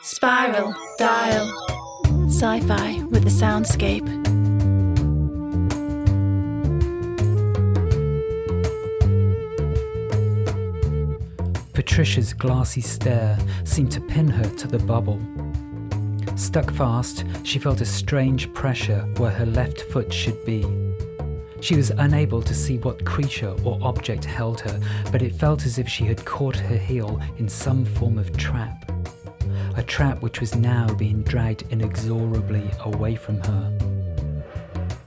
Spiral, dial, sci-fi with a soundscape. Patricia's glassy stare seemed to pin her to the bubble. Stuck fast, she felt a strange pressure where her left foot should be. She was unable to see what creature or object held her, but it felt as if she had caught her heel in some form of trap. A trap which was now being dragged inexorably away from her.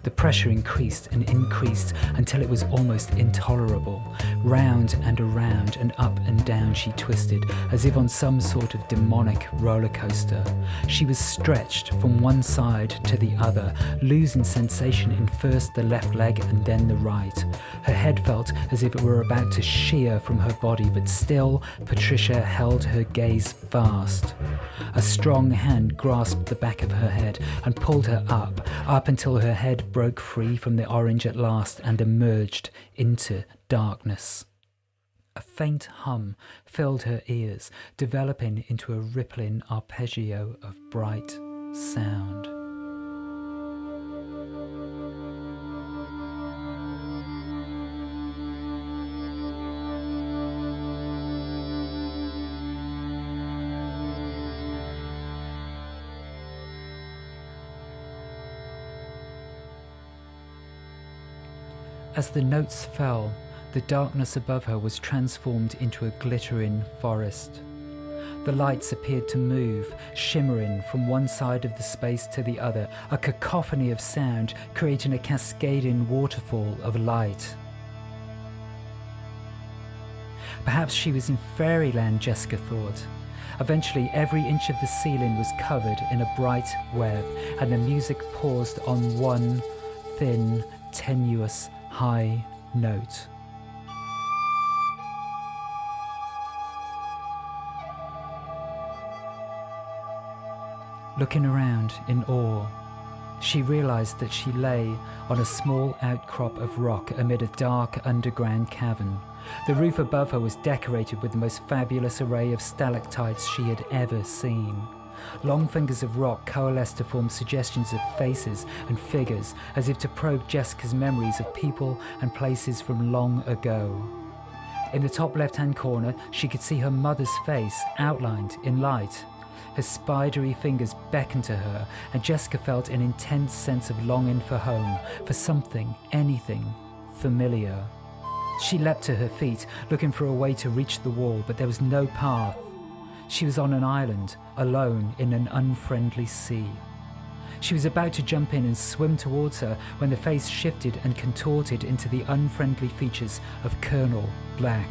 The pressure increased and increased until it was almost intolerable. Round and around and up and down she twisted, as if on some sort of demonic roller coaster. She was stretched from one side to the other, losing sensation in first the left leg and then the right. Her head felt as if it were about to shear from her body, but still Patricia held her gaze fast. A strong hand grasped the back of her head and pulled her up until her head broke free from the orange at last and emerged into darkness. A faint hum filled her ears, developing into a rippling arpeggio of bright sound. As the notes fell, the darkness above her was transformed into a glittering forest. The lights appeared to move, shimmering from one side of the space to the other, a cacophony of sound creating a cascading waterfall of light. Perhaps she was in fairyland, Jessica thought. Eventually, every inch of the ceiling was covered in a bright web, and the music paused on one thin, tenuous, high note. Looking around in awe, she realized that she lay on a small outcrop of rock amid a dark underground cavern. The roof above her was decorated with the most fabulous array of stalactites she had ever seen. Long fingers of rock coalesced to form suggestions of faces and figures, as if to probe Jessica's memories of people and places from long ago. In the top left-hand corner, she could see her mother's face outlined in light. Her spidery fingers beckoned to her, and Jessica felt an intense sense of longing for home, for something, anything, familiar. She leapt to her feet, looking for a way to reach the wall, but there was no path. She was on an island, alone in an unfriendly sea. She was about to jump in and swim towards her when the face shifted and contorted into the unfriendly features of Colonel Black.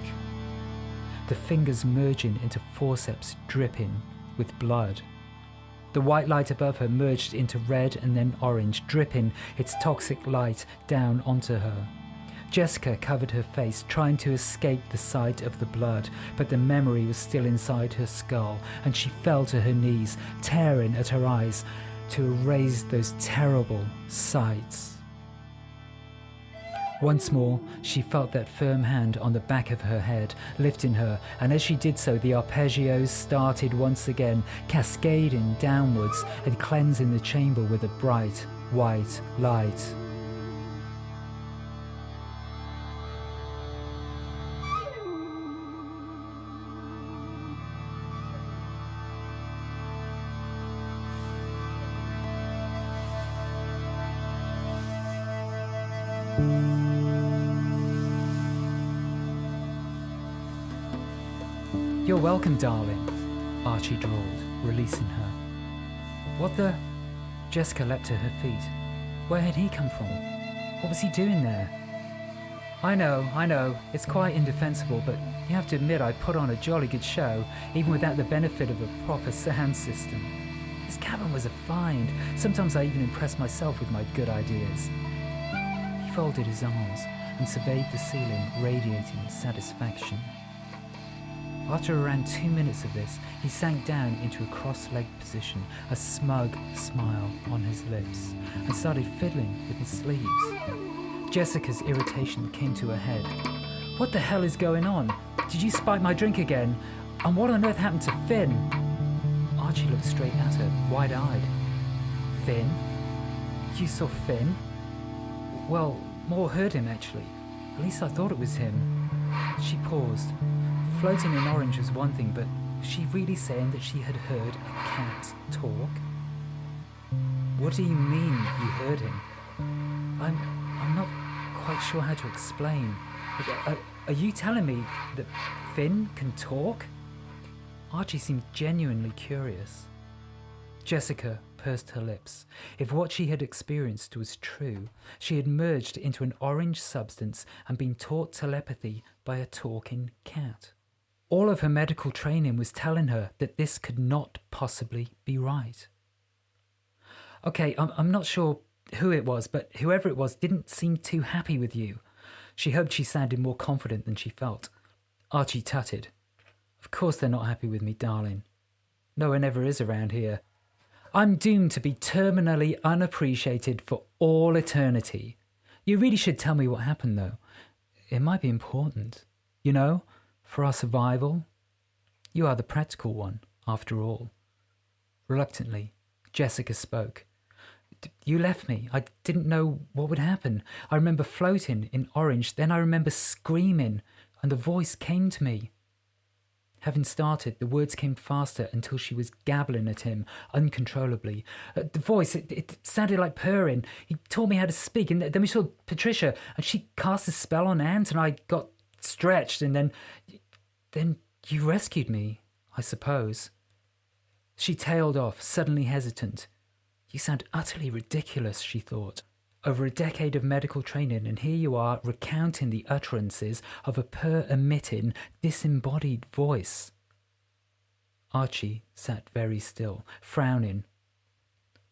The fingers merging into forceps dripping with blood. The white light above her merged into red and then orange, dripping its toxic light down onto her. Jessica covered her face, trying to escape the sight of the blood, but the memory was still inside her skull, and she fell to her knees, tearing at her eyes to erase those terrible sights. Once more, she felt that firm hand on the back of her head, lifting her, and as she did so, the arpeggios started once again, cascading downwards and cleansing the chamber with a bright, white light. "You're welcome, darling," Archie drawled, releasing her. "What the—" Jessica leapt to her feet. Where had he come from? What was he doing there? I know, it's quite indefensible, but you have to admit I put on a jolly good show, even without the benefit of a proper sound system. This cabin was a find. Sometimes I even impress myself with my good ideas." He folded his arms and surveyed the ceiling, radiating satisfaction. After around 2 minutes of this, he sank down into a cross-legged position, a smug smile on his lips, and started fiddling with his sleeves. Jessica's irritation came to a head. "What the hell is going on? Did you spike my drink again? And what on earth happened to Finn?" Archie looked straight at her, wide-eyed. Finn? You saw Finn? Well, more heard him, actually. At least I thought it was him. She paused. Floating in orange was one thing, but was she really saying that she had heard a cat talk? What do you mean you heard him? I'm not quite sure how to explain. Are you telling me that Finn can talk? Archie seemed genuinely curious. Jessica pursed her lips. If what she had experienced was true, she had merged into an orange substance and been taught telepathy by a talking cat. All of her medical training was telling her that this could not possibly be right. Okay, I'm not sure who it was, but whoever it was didn't seem too happy with you. She hoped she sounded more confident than she felt. Archie tutted. Of course they're not happy with me, darling. No one ever is around here. I'm doomed to be terminally unappreciated for all eternity. You really should tell me what happened, though. It might be important. You know, for our survival. You are the practical one, after all. Reluctantly, Jessica spoke. You left me. I didn't know what would happen. I remember floating in orange, then I remember screaming, and the voice came to me. Having started, the words came faster until she was gabbling at him uncontrollably. The voice, it sounded like purring. He taught me how to speak, and then we saw Patricia, and she cast a spell on Ant, and I got stretched, and then you rescued me, I suppose. She tailed off, suddenly hesitant. You sound utterly ridiculous, she thought. Over a decade of medical training, and here you are recounting the utterances of a purr-emitting, disembodied voice. Archie sat very still, frowning.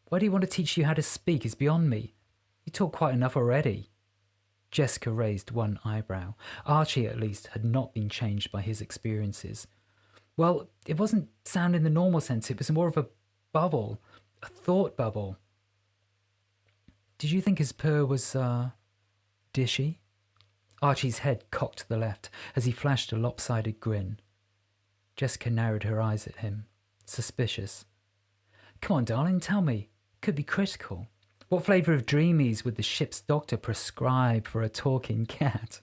Why do you want to teach you how to speak is beyond me. You talk quite enough already. Jessica raised one eyebrow. Archie, at least, had not been changed by his experiences. Well, it wasn't sound in the normal sense. It was more of a bubble, a thought bubble. Did you think his purr was, dishy? Archie's head cocked to the left as he flashed a lopsided grin. Jessica narrowed her eyes at him, suspicious. Come on, darling, tell me. Could be critical. What flavour of dreamies would the ship's doctor prescribe for a talking cat?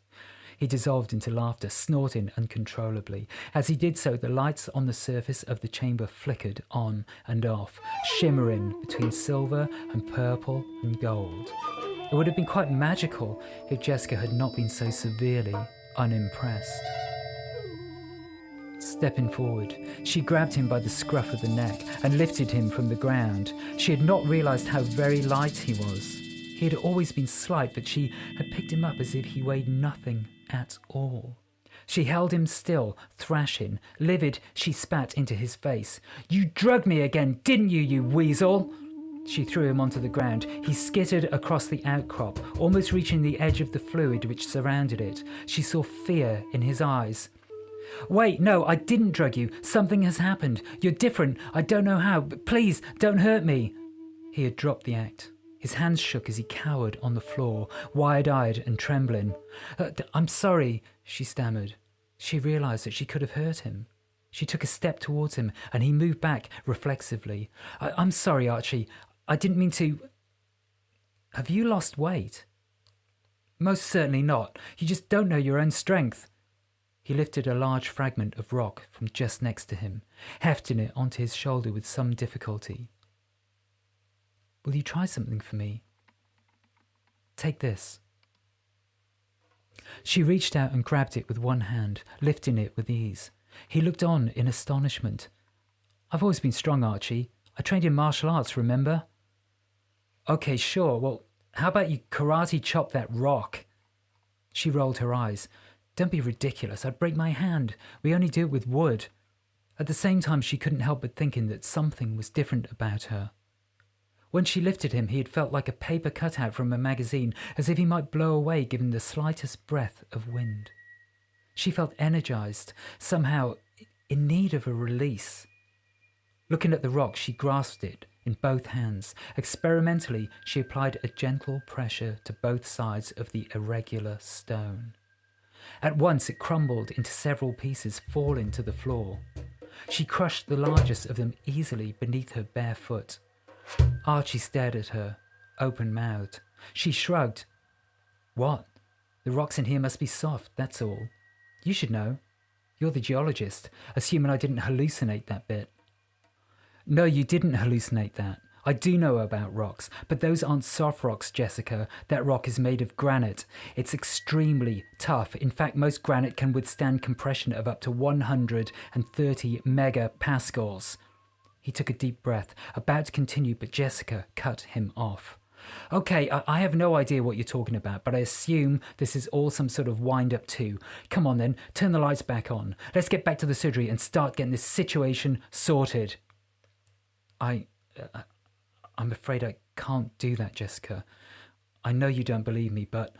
He dissolved into laughter, snorting uncontrollably. As he did so, the lights on the surface of the chamber flickered on and off, shimmering between silver and purple and gold. It would have been quite magical if Jessica had not been so severely unimpressed. Stepping forward, she grabbed him by the scruff of the neck and lifted him from the ground. She had not realised how very light he was. He had always been slight, but she had picked him up as if he weighed nothing at all. She held him still, thrashing. Livid, she spat into his face. You drugged me again, didn't you, you weasel? She threw him onto the ground. He skittered across the outcrop, almost reaching the edge of the fluid which surrounded it. She saw fear in his eyes. Wait, no, I didn't drug you. Something has happened. You're different. I don't know how. But please, don't hurt me. He had dropped the act. His hands shook as he cowered on the floor, wide-eyed and trembling. I'm sorry, she stammered. She realised that she could have hurt him. She took a step towards him, and he moved back reflexively. I'm sorry, Archie. I didn't mean to... Have you lost weight? Most certainly not. You just don't know your own strength. He lifted a large fragment of rock from just next to him, hefting it onto his shoulder with some difficulty. Will you try something for me? Take this. She reached out and grabbed it with one hand, lifting it with ease. He looked on in astonishment. I've always been strong, Archie. I trained in martial arts, remember? Okay, sure. Well, how about you karate chop that rock? She rolled her eyes. Don't be ridiculous. I'd break my hand. We only do it with wood. At the same time, she couldn't help but thinking that something was different about her. When she lifted him, he had felt like a paper cutout from a magazine, as if he might blow away given the slightest breath of wind. She felt energised, somehow in need of a release. Looking at the rock, she grasped it in both hands. Experimentally, she applied a gentle pressure to both sides of the irregular stone. At once, it crumbled into several pieces, falling to the floor. She crushed the largest of them easily beneath her bare foot. Archie stared at her, open-mouthed. She shrugged. What? The rocks in here must be soft, that's all. You should know. You're the geologist, assuming I didn't hallucinate that bit. No, you didn't hallucinate that. I do know about rocks, but those aren't soft rocks, Jessica. That rock is made of granite. It's extremely tough. In fact, most granite can withstand compression of up to 130 megapascals. He took a deep breath, about to continue, but Jessica cut him off. Okay, I have no idea what you're talking about, but I assume this is all some sort of wind-up too. Come on then, turn the lights back on. Let's get back to the surgery and start getting this situation sorted. I'm afraid I can't do that, Jessica. I know you don't believe me, but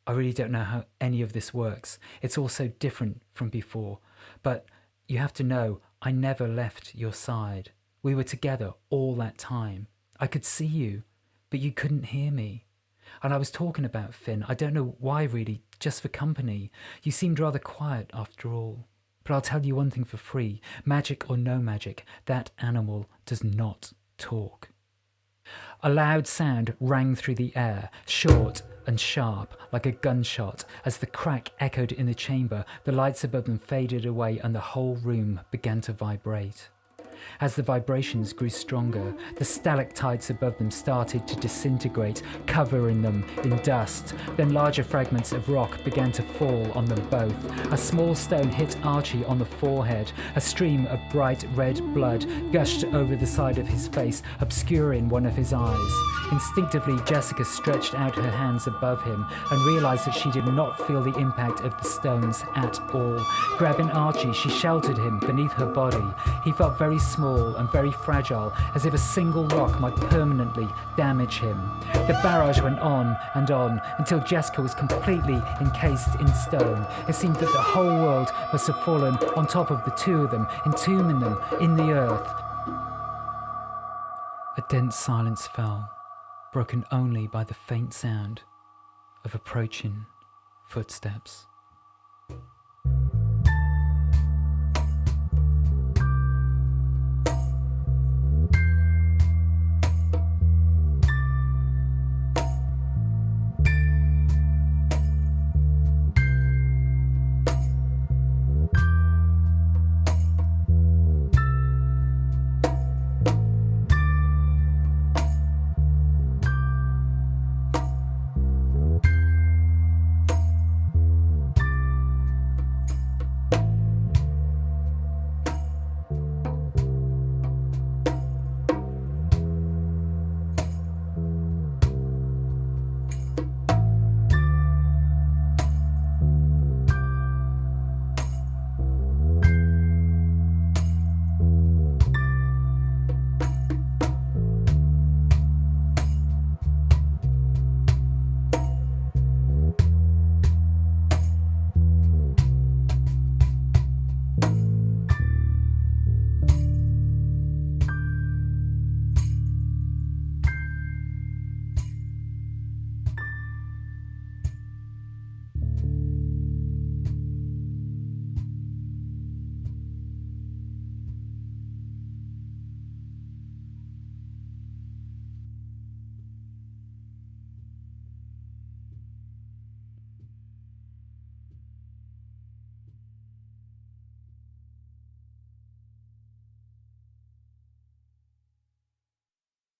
I really don't know how any of this works. It's all so different from before. But you have to know, I never left your side. We were together all that time. I could see you, but you couldn't hear me. And I was talking about Finn. I don't know why really, just for company. You seemed rather quiet after all. But I'll tell you one thing for free. Magic or no magic, that animal does not talk. A loud sound rang through the air, short and sharp, like a gunshot. As the crack echoed in the chamber, the lights above them faded away and the whole room began to vibrate. As the vibrations grew stronger, the stalactites above them started to disintegrate, covering them in dust. Then larger fragments of rock began to fall on them both. A small stone hit Archie on the forehead. A stream of bright red blood gushed over the side of his face, obscuring one of his eyes. Instinctively, Jessica stretched out her hands above him and realized that she did not feel the impact of the stones at all. Grabbing Archie, she sheltered him beneath her body. He felt very small and very fragile, as if a single rock might permanently damage him. The barrage went on until Jessica was completely encased in stone. It seemed that the whole world must have fallen on top of the two of them, entombing them in the earth. A dense silence fell, broken only by the faint sound of approaching footsteps.